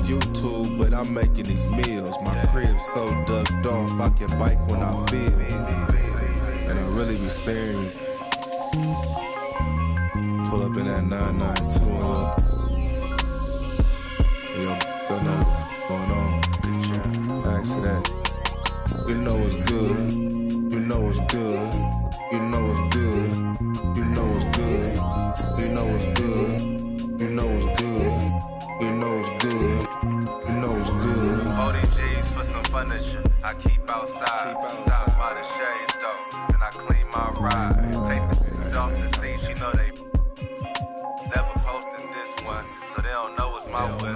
YouTube, but I'm making these meals. My crib so ducked off, I can bike when I feel. And I really be sparing you. Pull up in that 992 and yo, know what's going on. Ask that. You know what's good. You know what's good. You know what's good. You know what's good. You know what's good. You know what's good. You know what's good. You know what's good. ODGs for some furniture. I keep outside. Stop by the shade store. Then I clean my ride. Take the off the seats. You know they never posted this one, so they don't know it's my way.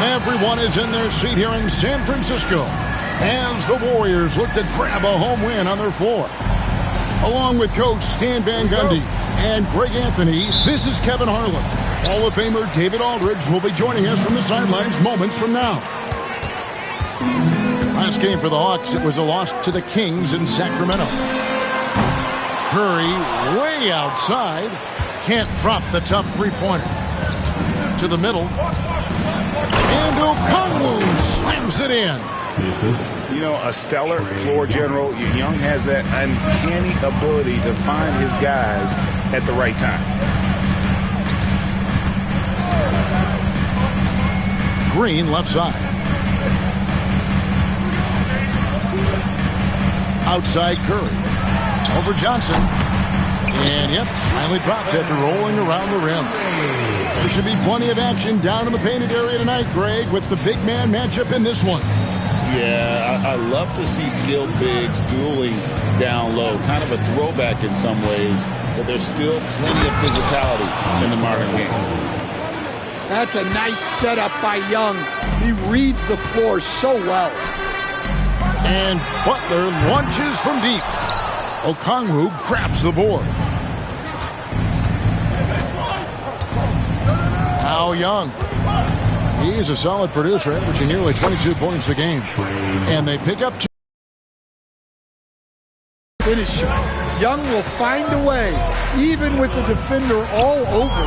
Everyone is in their seat here in San Francisco as the Warriors look to grab a home win on their floor. Along with Coach Stan Van Gundy and Greg Anthony, this is Kevin Harlan. Hall of Famer David Aldridge will be joining us from the sidelines moments from now. Last game for the Hawks, it was a loss to the Kings in Sacramento. Curry way outside. Can't drop the tough three-pointer. To the middle. And Okongwu slams it in. You know, a stellar floor general. Young has that uncanny ability to find his guys at the right time. Green left side. Outside Curry. Over Johnson. And yep, finally drops after rolling around the rim. There should be plenty of action down in the painted area tonight, Greg, with the big man matchup in this one. Yeah, I love to see skilled bigs dueling down low. Kind of a throwback in some ways, but there's still plenty of physicality in the modern game. That's a nice setup by Young. He reads the floor so well. And Butler launches from deep. Okongwu grabs the board. Now Young. He is a solid producer, averaging nearly 22 points a game. And they pick up two. Finish. Young will find a way, even with the defender all over.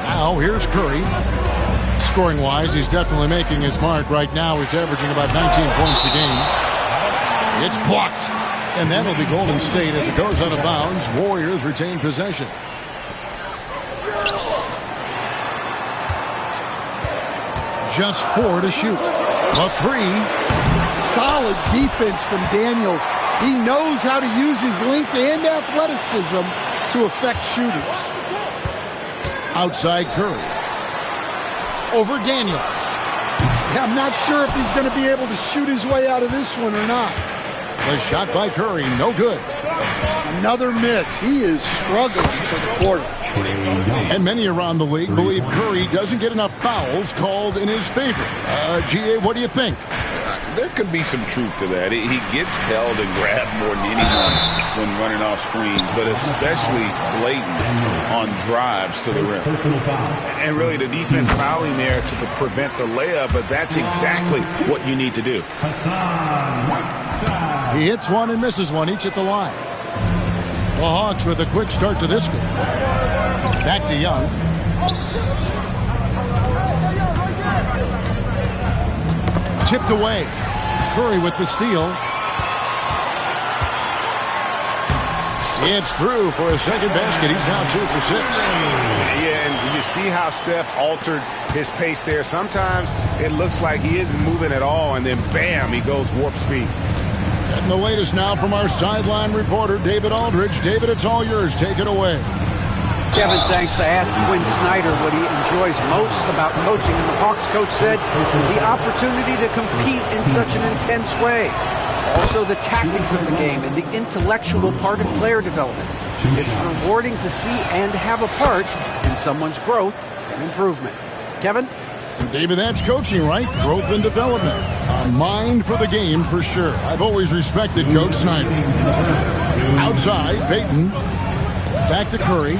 Now here's Curry. Scoring-wise, he's definitely making his mark right now. He's averaging about 19 points a game. It's blocked. And that'll be Golden State as it goes out of bounds. Warriors retain possession. Just 4 to shoot. A 3. Solid defense from Daniels. He knows how to use his length and athleticism to affect shooters. Outside Curry. Over Daniels. I'm not sure if he's going to be able to shoot his way out of this one or not. The shot by Curry, no good. Another miss. He is struggling for the quarter. And many around the league believe Curry doesn't get enough fouls called in his favor. G.A., what do you think? There could be some truth to that. He gets held and grabbed more than anyone when running off screens, but especially blatant on drives to the rim. And really the defense fouling there to prevent the layup, but that's exactly what you need to do. He hits one and misses one, each at the line. The Hawks with a quick start to this game. Back to Young. Tipped away. Curry with the steal. It's through for a second basket. He's now 2 for 6. Yeah, and you see how Steph altered his pace there. Sometimes it looks like he isn't moving at all, and then bam, he goes warp speed. And the latest now from our sideline reporter, David Aldridge. David, it's all yours. Take it away. Kevin, thanks. I asked Quinn Snyder what he enjoys most about coaching, and the Hawks coach said the opportunity to compete in such an intense way. Also, the tactics of the game and the intellectual part of player development. It's rewarding to see and have a part in someone's growth and improvement. Kevin? David, that's coaching, right? Growth and development. A mind for the game, for sure. I've always respected Coach Snyder. Outside, Payton. Back to Curry.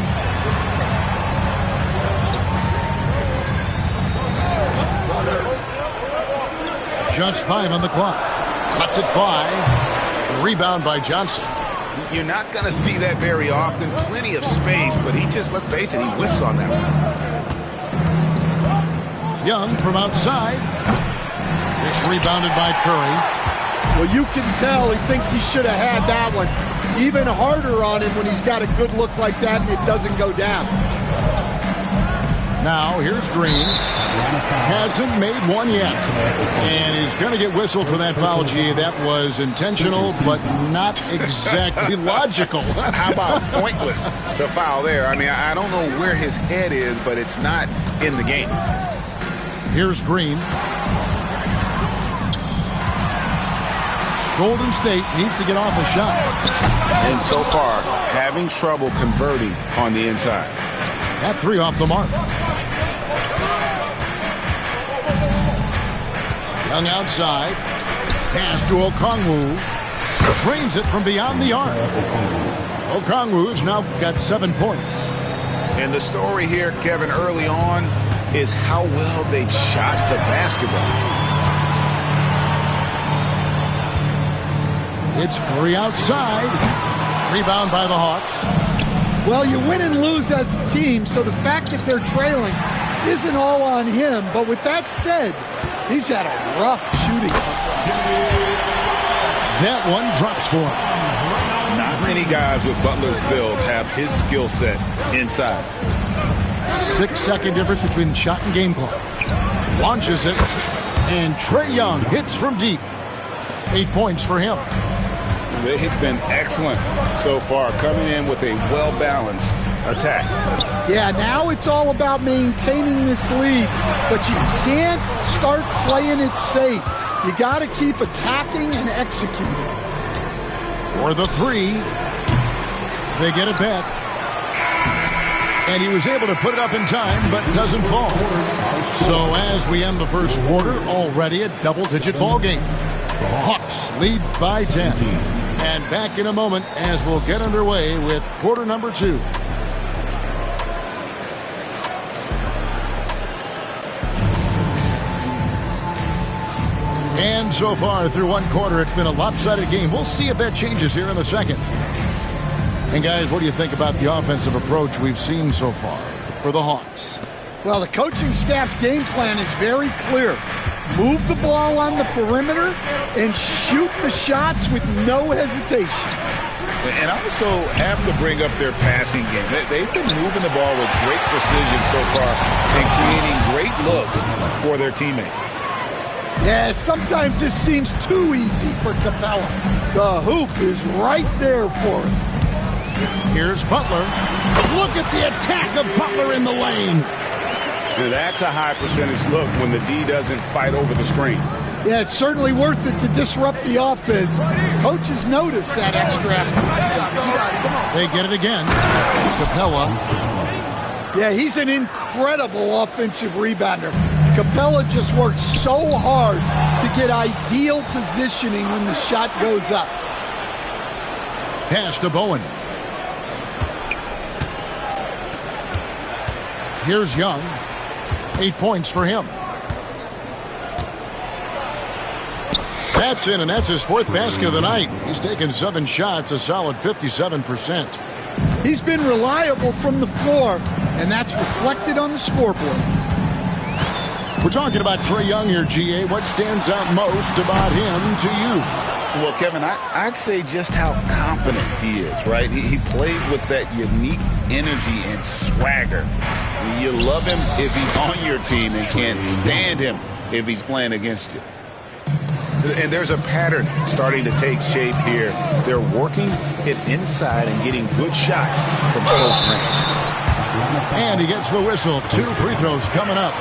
Just 5 on the clock. Cuts it fly. Rebound by Johnson. You're not going to see that very often. Plenty of space, but he just, let's face it, he whiffs on that one. Young from outside. It's rebounded by Curry. Well, you can tell he thinks he should have had that one. Even harder on him when he's got a good look like that and it doesn't go down. Now, here's Green. Hasn't made one yet. And he's going to get whistled for that foul, G. That was intentional, but not exactly logical. How about pointless to foul there? I mean, I don't know where his head is, but it's not in the game. Here's Green. Golden State needs to get off a shot. And so far, having trouble converting on the inside. That 3 off the mark. Young outside. Pass to Okongwu. Drains it from beyond the arc. Okongwu's now got 7 points. And the story here, Kevin, early on is how well they've shot the basketball. It's Curry outside. Rebound by the Hawks. Well, you win and lose as a team, so the fact that they're trailing isn't all on him. But with that said, he's had a rough shooting. That one drops for him. Not many guys with Butler's build have his skill set inside. 6-second difference between the shot and game clock. Launches it, and Trae Young hits from deep. 8 points for him. They've been excellent so far, coming in with a well-balanced attack. Yeah, now it's all about maintaining this lead, but you can't start playing it safe. You got to keep attacking and executing. For the 3, they get it back. And he was able to put it up in time, but doesn't fall. So as we end the first quarter, already a double-digit ball game. Hawks lead by 10. And back in a moment as we'll get underway with quarter number 2. And so far through one quarter, it's been a lopsided game. We'll see if that changes here in the second. And guys, what do you think about the offensive approach we've seen so far for the Hawks? Well, the coaching staff's game plan is very clear. Move the ball on the perimeter and shoot the shots with no hesitation. And also have to bring up their passing game. They've been moving the ball with great precision so far and creating great looks for their teammates. Yeah, sometimes this seems too easy for Capella. The hoop is right there for him. Here's Butler. Look at the attack of Butler in the lane. Now that's a high percentage look when the D doesn't fight over the screen. Yeah, it's certainly worth it to disrupt the offense. Coaches notice that extra effort. They get it again. Capella. Yeah, he's an incredible offensive rebounder. Capella just works so hard to get ideal positioning when the shot goes up. Pass to Bowen. Here's Young. 8 points for him. That's in, and that's his 4th basket of the night. He's taken 7 shots, a solid 57%. He's been reliable from the floor, and that's reflected on the scoreboard. We're talking about Trae Young here, GA. What stands out most about him to you? Well, Kevin, I'd say just how confident he is, right? He plays with that unique energy and swagger. I mean, you love him if he's on your team and can't stand him if he's playing against you. And there's a pattern starting to take shape here. They're working it inside and getting good shots from close range. And he gets the whistle. 2 free throws coming up.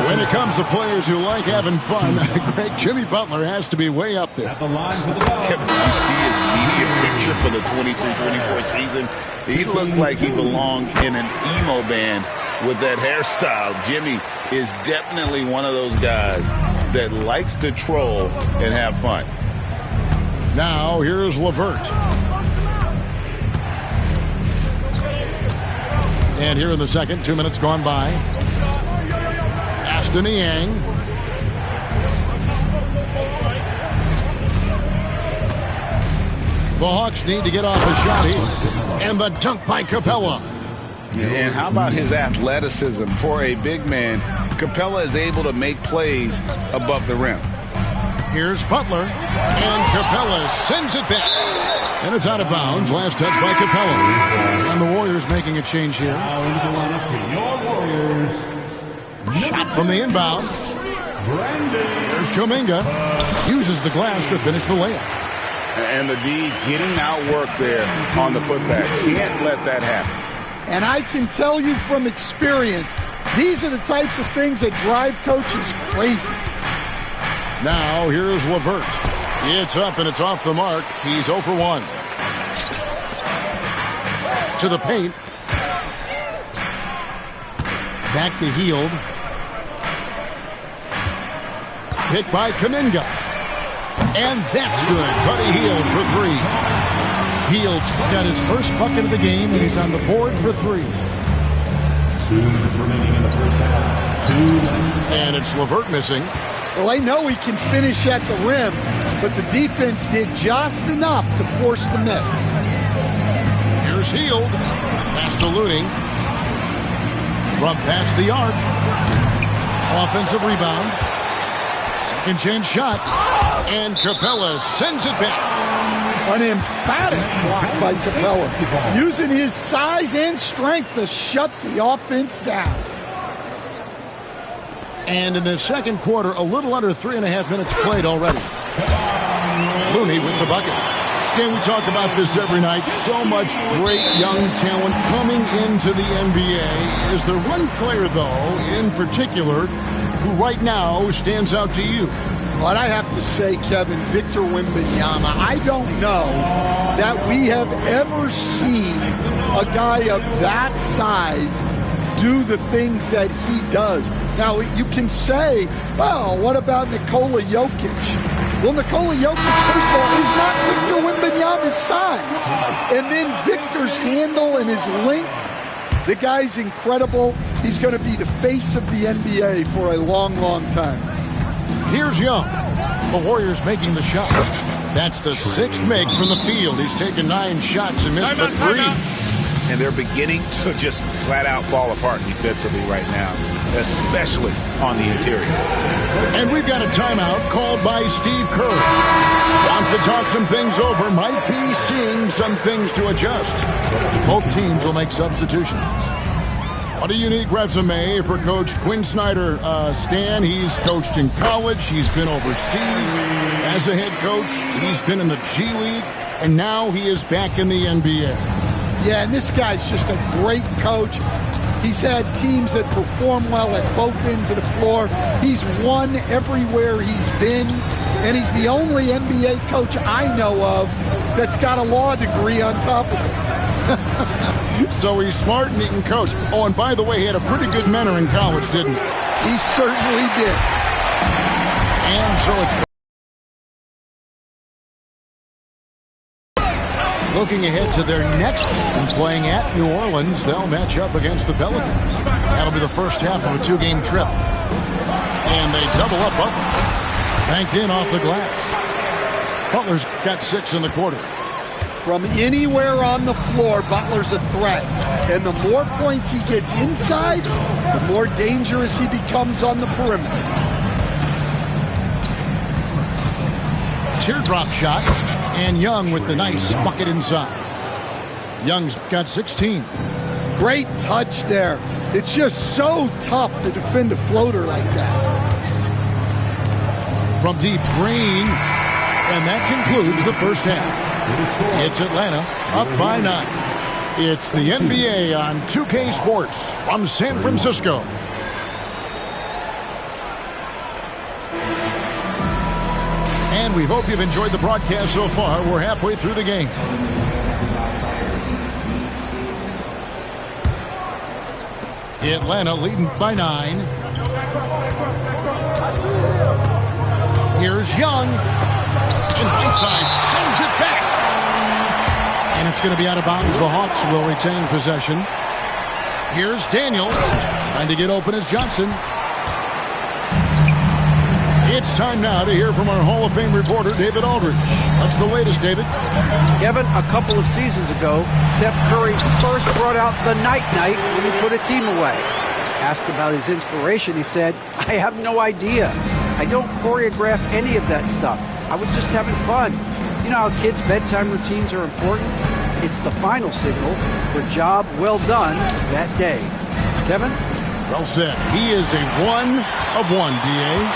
When it comes to players who like having fun, great Jimmy Butler has to be way up there. Kevin, you see his media picture for the 23-24 season? He looked like he belonged in an emo band with that hairstyle. Jimmy is definitely one of those guys that likes to troll and have fun. Now here's LeVert. And here in the second, 2 minutes gone by. Aston Yang. The Hawks need to get off a shot here. And the dunk by Capella. And how about his athleticism? For a big man, Capella is able to make plays above the rim. Here's Butler, and Capella sends it back. And it's out of bounds. Last touch by Capella. And the Warriors making a change here. Shot from the inbound. Here's Kuminga. Uses the glass to finish the layup. And the D getting outworked there on the putback. Can't let that happen. And I can tell you from experience, these are the types of things that drive coaches crazy. Now, here's LeVert. It's up and it's off the mark. He's 0 for 1. To the paint. Back to Hield. Hit by Kuminga. And that's good. Buddy Hield for 3. Hield's got his first bucket of the game, and he's on the board for 3. 2 minutes remaining in the first half. 2 minutes. And it's LeVert missing. Well, I know he can finish at the rim, but the defense did just enough to force the miss. Here's Hield. Pass to Looney. From past the arc. Offensive rebound. Second chance shot. And Capella sends it back. An emphatic block by Capella, using his size and strength to shut the offense down. And in the second quarter, a little under 3.5 minutes played already. Looney with the bucket. Stan, we talk about this every night. So much great young talent coming into the NBA. Is there one player, though, in particular, who right now stands out to you? But I have to say, Kevin, Victor Wembanyama, I don't know that we have ever seen a guy of that size do the things that he does. Now, you can say, well, what about Nikola Jokic? Well, Nikola Jokic, first of all, is not Victor Wembanyama's size. And then Victor's handle and his length, the guy's incredible. He's going to be the face of the NBA for a long, long time. Here's Young. The Warriors making the shot. That's the 6th make from the field. He's taken 9 shots and missed but 3. And they're beginning to just flat out fall apart defensively right now, especially on the interior. And we've got a timeout called by Steve Kerr. Wants to talk some things over. Might be seeing some things to adjust. Both teams will make substitutions. What a unique resume for Coach Quinn Snyder. Stan, he's coached in college. He's been overseas as a head coach. He's been in the G League. And now he is back in the NBA. Yeah, and this guy's just a great coach. He's had teams that perform well at both ends of the floor. He's won everywhere he's been. And he's the only NBA coach I know of that's got a law degree on top of it. So he's smart and he can coach. Oh, and by the way, he had a pretty good mentor in college, didn't he? He certainly did. And so it's looking ahead to their next game, playing at New Orleans. They'll match up against the Pelicans. That'll be the first half of a 2-game trip. And they double up Butler. Banked in off the glass. Butler's got 6 in the quarter. From anywhere on the floor, Butler's a threat. And the more points he gets inside, the more dangerous he becomes on the perimeter. Teardrop shot, and Young with the nice bucket inside. Young's got 16. Great touch there. It's just so tough to defend a floater like that. From deep, Green, and that concludes the first half. It's Atlanta up by 9. It's the NBA on 2K Sports from San Francisco. And we hope you've enjoyed the broadcast so far. We're halfway through the game. Atlanta leading by 9. Here's Young. And Whiteside sends it back. And it's going to be out of bounds. The Hawks will retain possession. Here's Daniels. Trying to get open as Johnson. It's time now to hear from our Hall of Fame reporter, David Aldridge. What's the latest, David? Kevin, a couple of seasons ago, Steph Curry first brought out the night-night when he put a team away. Asked about his inspiration, he said, "I have no idea. I don't choreograph any of that stuff. I was just having fun." You know how kids' bedtime routines are important? It's the final signal for a job well done that day. Kevin? Well said. He is a 1 of 1, D.A.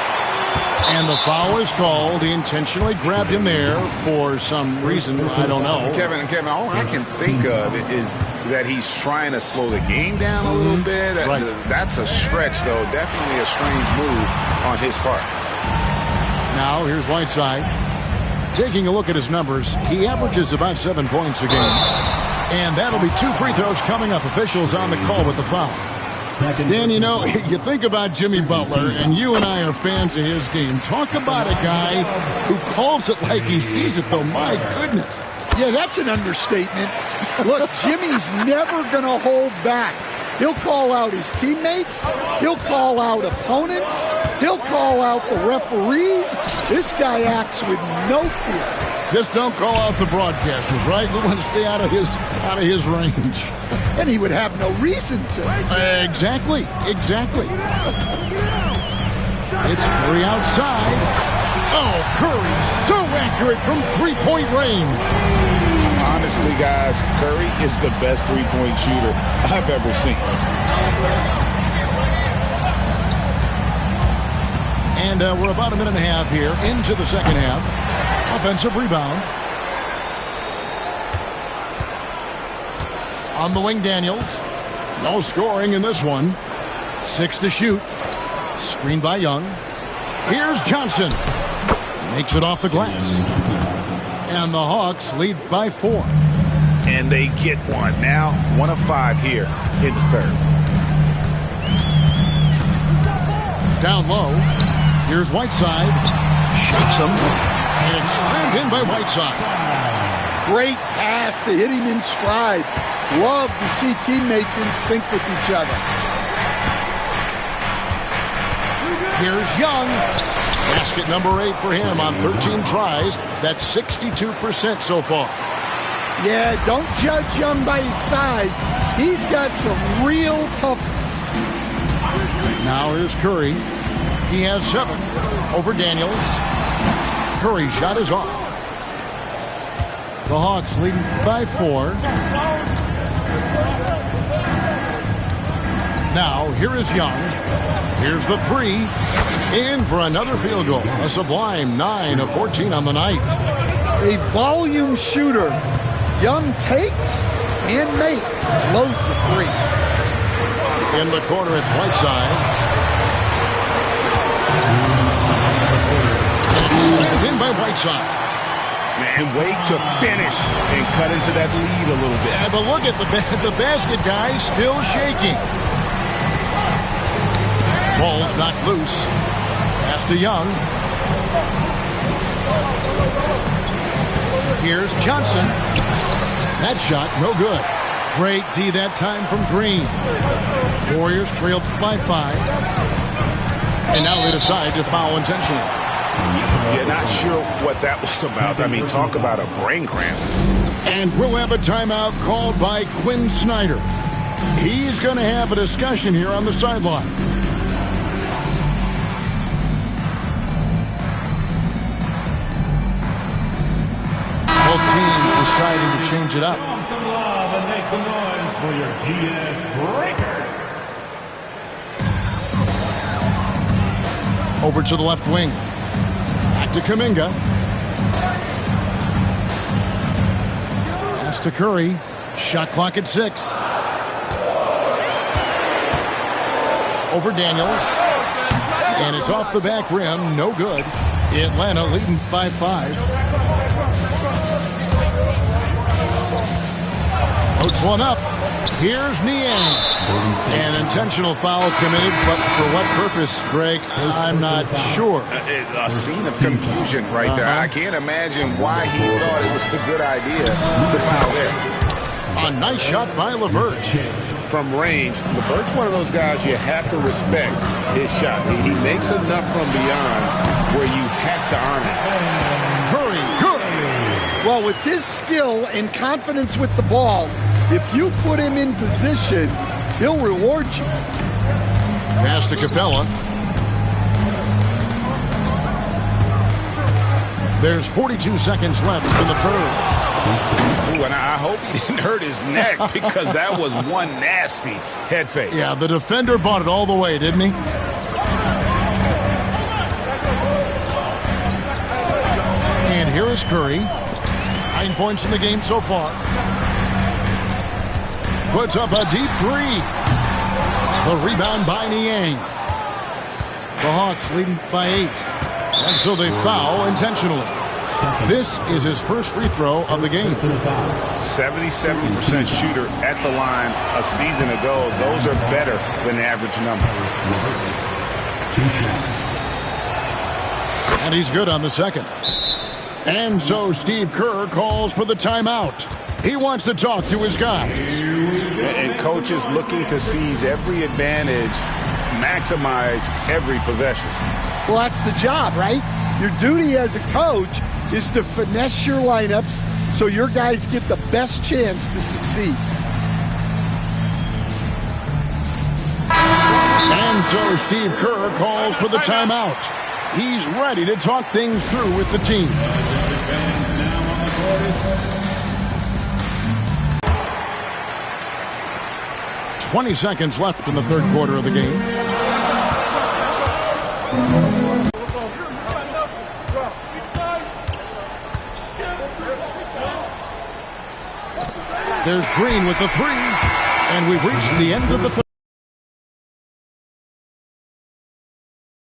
And the foul is called. He intentionally grabbed him there for some reason. I don't know. Kevin, all I can think of is that he's trying to slow the game down a little bit. Right. That's a stretch, though. Definitely a strange move on his part. Now, here's Whiteside. Taking a look at his numbers, he averages about 7 points a game. And that'll be 2 free throws coming up. Officials on the call with the foul. Dan, you know, you think about Jimmy Butler, and you and I are fans of his game. Talk about a guy who calls it like he sees it, though. My goodness. Yeah, that's an understatement. Look, Jimmy's never going to hold back. He'll call out his teammates. He'll call out opponents. He'll call out the referees. This guy acts with no fear. Just don't call out the broadcasters, right? We want to stay out of his range. And he would have no reason to. Exactly. It's Curry outside. Oh, Curry so accurate from three-point range. Honestly, guys, Curry is the best three-point shooter I've ever seen. And we're about a minute and a half here into the second half. Offensive rebound. On the wing, Daniels. No scoring in this one. 6 to shoot. Screened by Young. Here's Johnson. Makes it off the glass. And the Hawks lead by 4. And they get one. Now 1 of 5 here in the third. Down low. Here's Whiteside. Shakes him. And it's slammed in by Whiteside. Great pass to hit him in stride. Love to see teammates in sync with each other. Here's Young. Basket number 8 for him on 13 tries. That's 62% so far. Yeah, don't judge Young by his size. He's got some real toughness. Now here's Curry. He has 7 over Daniels. Curry's shot is off. The Hawks leading by 4. Now, here is Young. Here's the 3. In for another field goal. A sublime 9 of 14 on the night. A volume shooter. Young takes and makes loads of threes. In the corner, it's Whiteside. In by Whiteside. And wait to finish and cut into that lead a little bit. Yeah, but look at the basket guy still shaking. Ball's not loose. Pass to Young. Here's Johnson. That shot, no good. Great D that time from Green. Warriors trailed by 5. And now they decide to foul intentionally. Yeah, not sure what that was about. I mean, talk about a brain cramp. And we'll have a timeout called by Quinn Snyder. He's going to have a discussion here on the sideline. Both teams deciding to change it up. Some love and make some noise for your DS Breaker. Over to the left wing. Back to Kuminga. Pass to Curry. Shot clock at 6. Over Daniels. And it's off the back rim. No good. Atlanta leading by 5. Floats one up. Here's Niang. An intentional foul committed, but for what purpose, Greg? I'm not sure. A scene of confusion right there. I can't imagine why he thought it was a good idea to foul there. A nice shot by LeVert. From range, LeVert's one of those guys you have to respect his shot. He makes enough from beyond where you have to honor it. Curry, good. Well, with his skill and confidence with the ball, if you put him in position, he'll reward you. Pass to Capella. There's 42 seconds left in the third. Ooh, and I hope he didn't hurt his neck because that was one nasty head fake. Yeah, the defender bought it all the way, didn't he? And here is Curry. 9 points in the game so far. Puts up a deep 3. The rebound by Niang. The Hawks leading by 8. And so they foul intentionally. This is his first free throw of the game. 77% shooter at the line a season ago. Those are better than the average numbers. And he's good on the second. And so Steve Kerr calls for the timeout. He wants to talk to his guys. And coach is looking to seize every advantage, maximize every possession. Well, that's the job, right? Your duty as a coach is to finesse your lineups so your guys get the best chance to succeed. And so Steve Kerr calls for the timeout. He's ready to talk things through with the team. 20 seconds left in the third quarter of the game. There's Green with the 3, and we've reached the end of the third.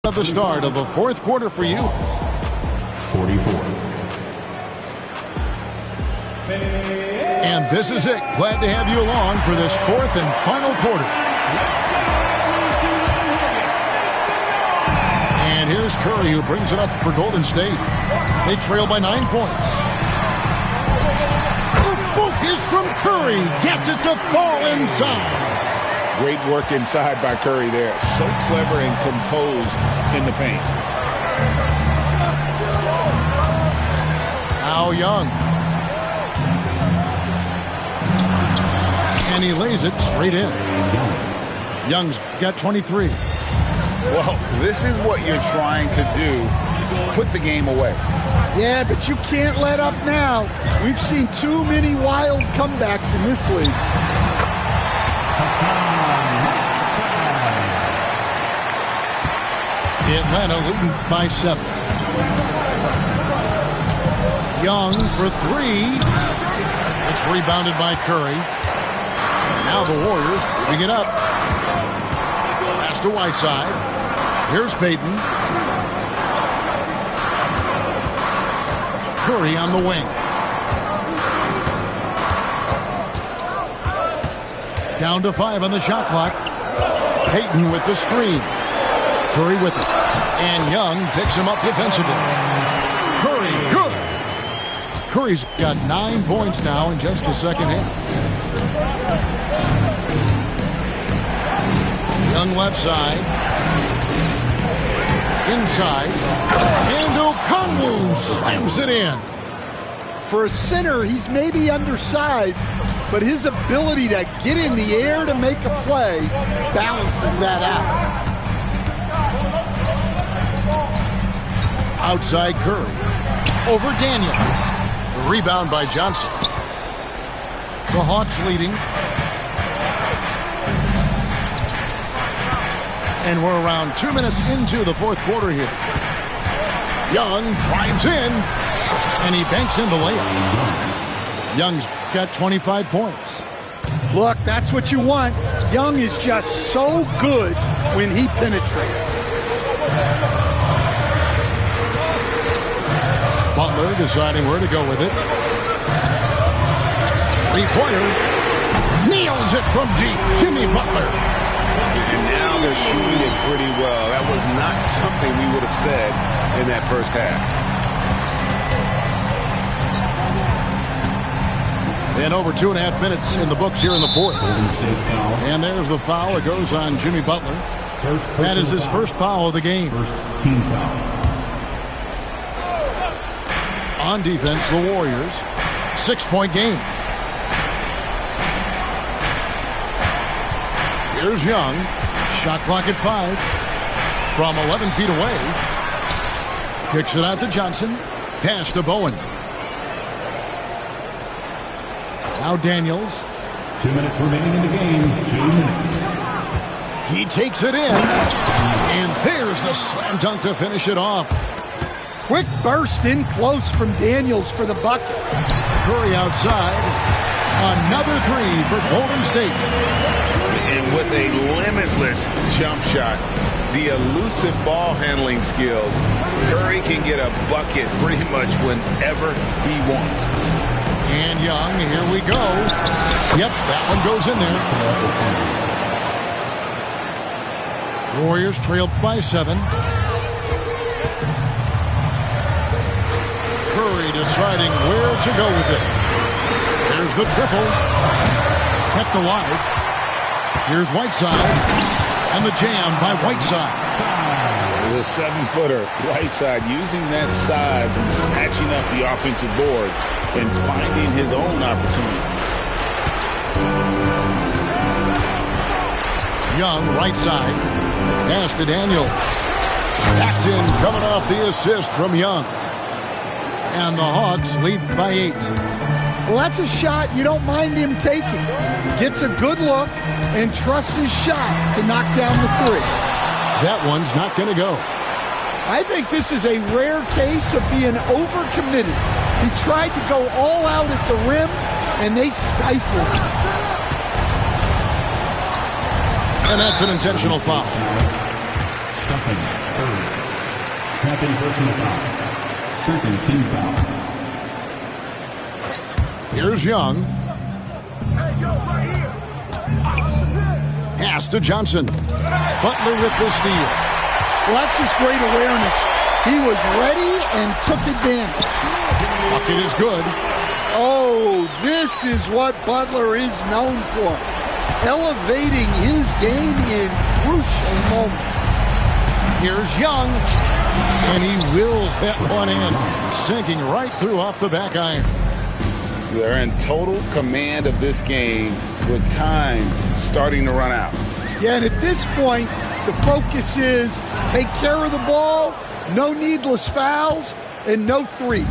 At the start of the fourth quarter for you. 44. And this is it. Glad to have you along for this fourth and final quarter. And here's Curry, who brings it up for Golden State. They trail by 9 points. The focus from Curry gets it to fall inside. Great work inside by Curry there. So clever and composed in the paint. Now Young. And he lays it straight in. Young's got 23. Well, this is what you're trying to do. Put the game away. Yeah, but you can't let up now. We've seen too many wild comebacks in this league. Atlanta leading by 7. Young for 3. It's rebounded by Curry. Now the Warriors moving it up. Pass to Whiteside. Here's Payton. Curry on the wing. Down to 5 on the shot clock. Payton with the screen. Curry with it. And Young picks him up defensively. Curry, good. Curry's got 9 points now in just the second half. Young left side. Inside. And Okongwu slams it in. For a center, he's maybe undersized, but his ability to get in the air to make a play balances that out. Outside Curry. Over Daniels. The rebound by Johnson. The Hawks leading. And we're around 2 minutes into the fourth quarter here. Young drives in, and he banks in the layup. Young's got 25 points. Look, that's what you want. Young is just so good when he penetrates. Butler deciding where to go with it. Three-pointer. Nails it from deep. Jimmy Butler. And now they're shooting it pretty well. That was not something we would have said in that first half. And over 2.5 minutes in the books here in the fourth. And there's the foul. It goes on Jimmy Butler. That is his first foul of the game. First team foul. On defense, the Warriors. 6-point game. Here's Young. Shot clock at 5. From 11 feet away. Kicks it out to Johnson. Pass to Bowen. Now Daniels. 2 minutes remaining in the game. 2 minutes. He takes it in. And there's the slam dunk to finish it off. Quick burst in close from Daniels for the bucket. Curry outside. Another three for Golden State. And with a limitless jump shot, the elusive ball handling skills, Curry can get a bucket pretty much whenever he wants. And Young, here we go. Yep, that one goes in there. Warriors trail by 7. Curry deciding where to go with it. There's the triple. Kept alive. Here's Whiteside. And the jam by Whiteside. The 7-footer, Whiteside, using that size and snatching up the offensive board and finding his own opportunity. Young, right side. Pass to Daniel. That's in, coming off the assist from Young. And the Hawks lead by 8. Well, that's a shot you don't mind him taking. Gets a good look and trusts his shot to knock down the 3. That one's not going to go. I think this is a rare case of being overcommitted. He tried to go all out at the rim, and they stifled him. And that's an intentional foul. Stuffing, third. Second personal foul. Second team foul. Here's Young. Pass to Johnson. Butler with the steal. Well, that's just great awareness. He was ready and took advantage. Bucket is good. Oh, this is what Butler is known for. Elevating his game in crucial moments. Here's Young. And he wills that one in. Sinking right through off the back iron. They're in total command of this game with time starting to run out. Yeah, and at this point, the focus is take care of the ball, no needless fouls, and no threes.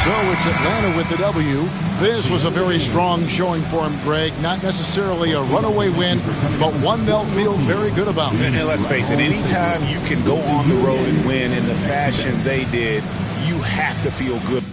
So it's Atlanta with the W. This was a very strong showing for him, Greg. Not necessarily a runaway win, but one they'll feel very good about. And let's face it, anytime you can go on the road and win in the fashion they did, you have to feel good.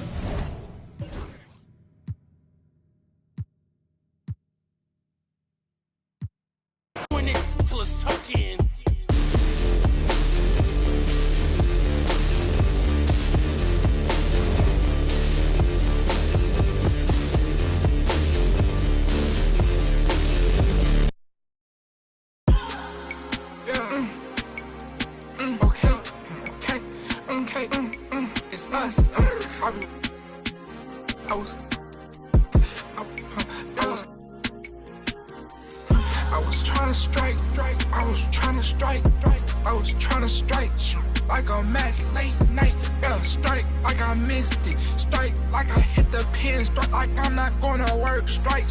was trying to strike, I was trying to strike, I was trying to strike like a match late night. Yeah, strike like I missed it, strike like I hit the pin, strike like I'm not gonna work, strike.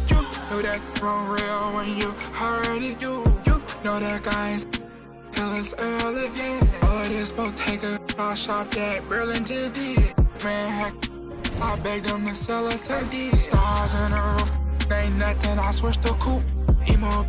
You know that from real when you heard it. You know that guys tell us early, yeah. Oh, this boat take a crush off that Burlington did. Man, heck, I begged them to sell it to these stars in the roof. Ain't nothing, I switched to coupe. Emo